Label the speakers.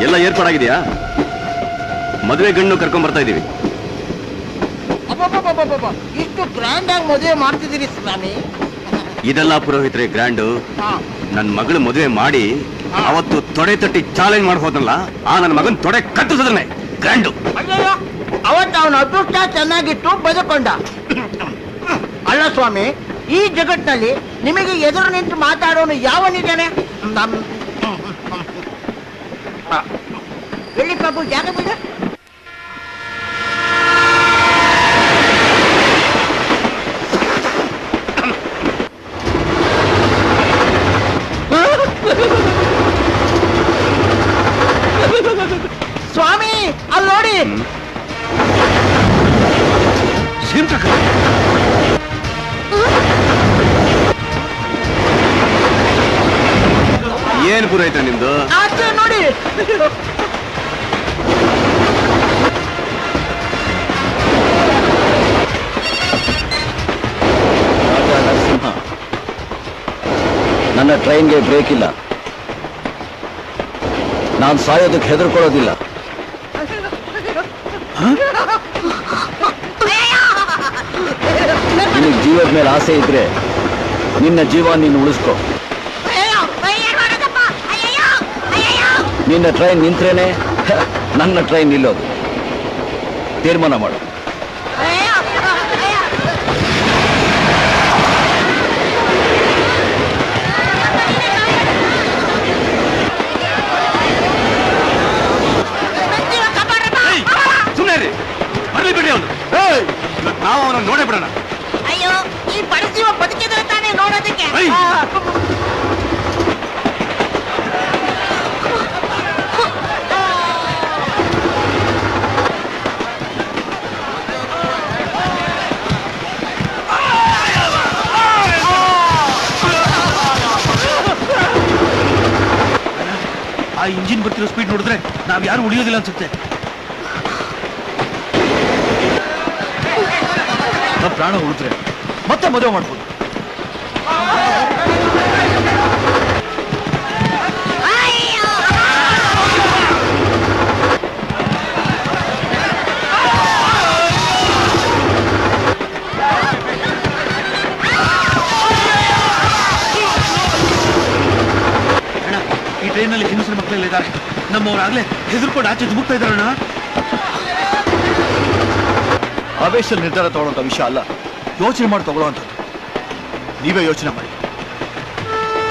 Speaker 1: ಎಲ್ಲ ಏರ್ಪಾಡಾಗಿದೆಯಾ? ಮದುವೆ ಗಂಡು ಕರ್ಕೊಂಡ್ ಬರ್ತಾ ಇದೀವಿ.
Speaker 2: ಇಷ್ಟು ಗ್ರ್ಯಾಂಡ್ ಆಗಿ ಮದುವೆ ಮಾಡ್ತಿದ್ದೀರಿ ಸ್ವಾಮಿ?
Speaker 1: ಇದೆಲ್ಲ ಪುರೋಹಿತರೆ ಗ್ರ್ಯಾಂಡು. ನನ್ನ ಮಗಳು ಮದುವೆ ಮಾಡಿ ಅವತ್ತು ತೊಡೆ ತಟ್ಟಿ ಚಾಲೆಂಜ್ ಮಾಡಿ ಹೋದಲ್ಲ, ಆ ನನ್ನ ಮಗನ್ ತೊಡೆ ಕಟ್ಟಿಸೋದನ್ನೇ ಗ್ರ್ಯಾಂಡು.
Speaker 2: ಅವತ್ತು ಅವನ ಅದೃಷ್ಟ ಚೆನ್ನಾಗಿತ್ತು, ಬದುಕೊಂಡ. ಅಲ್ಲ ಸ್ವಾಮಿ, ಈ ಜಗತ್ತಿನಲ್ಲಿ ನಿಮಗೆ ಎದುರು ನಿಂತು ಮಾತಾಡೋನು ಯಾವನಿದ್ದಾನೆ? ಎಲ್ಲಿ ಪ್ರಭು ಜಾಗ ಬಿಡ. ಸ್ವಾಮಿ ಅಲ್ಲಿ ನೋಡಿ.
Speaker 1: ಏನ್ ಪುರೋಹಿತ ನಿಮ್ದು?
Speaker 2: ಆಚೆ ನೋಡಿ.
Speaker 3: ನರಸಿಂಹ, ನನ್ನ ಟ್ರೈನ್ಗೆ ಬ್ರೇಕ್ ಇಲ್ಲ. ನಾನು ಸಾಯೋದಕ್ಕೆ ಹೆದರ್ಕೊಳ್ಳೋದಿಲ್ಲ. ನಿನಗೆ ಜೀವದ ಮೇಲೆ ಆಸೆ ಇದ್ರೆ ನಿನ್ನ ಜೀವ ನೀನು ಉಳಿಸ್ಕೊ. ನಿನ್ನ ಟ್ರೈನ್ ನಿಂತ್ರೇನೆ ನನ್ನ ಟ್ರೈನ್ ನಿಲ್ಲೋದು. ತೀರ್ಮಾನ ಮಾಡು.
Speaker 1: ಸುಮ್ಮನೆ ರೀ, ಬರ್ಲಿ ಬಿಡಿ ಅವನು. ನಾವು ಅವನನ್ನು ನೋಡೇ ಬಿಡೋಣ.
Speaker 2: ಅಯ್ಯೋ, ಈ ಪರಿಚಯ ಬದುಕಿದ್ರೆ ತಾನೇ ನೋಡೋದಕ್ಕೆ.
Speaker 4: ಆ ಇಂಜಿನ್ ಬರ್ತಿರೋ ಸ್ಪೀಡ್ ನೋಡಿದ್ರೆ ನಾವ್ ಯಾರು ಉಳಿಯೋದಿಲ್ಲ ಅನ್ಸುತ್ತೆ. ಪ್ರಾಣ ಉಳಿದ್ರೆ ಮತ್ತೆ ಮದುವೆ ಮಾಡ್ಬೋದು. ಈ ಟ್ರೈನಲ್ಲಿ ಹೆಂಗಸರ ಮಕ್ಕಳೆಲ್ಲ ಇದ್ದಾರೆ. ನಮ್ಮವರಾಗ್ಲೇ ಹೆದರ್ಕೊಂಡು ಆಚೆ ಧುಮುಕ್ತಾ ಇದ್ದಾರಣ್ಣ. ಆವೇಶದಲ್ಲಿ ನಿರ್ಧಾರ ತಗೊಳ್ಳೋಂಥ ವಿಷಯ ಅಲ್ಲ, ಯೋಚನೆ ಮಾಡಿ ತಗೊಳ್ಳೋವಂಥದ್ದು. ನೀವೇ ಯೋಚನೆ ಮಾಡಿ.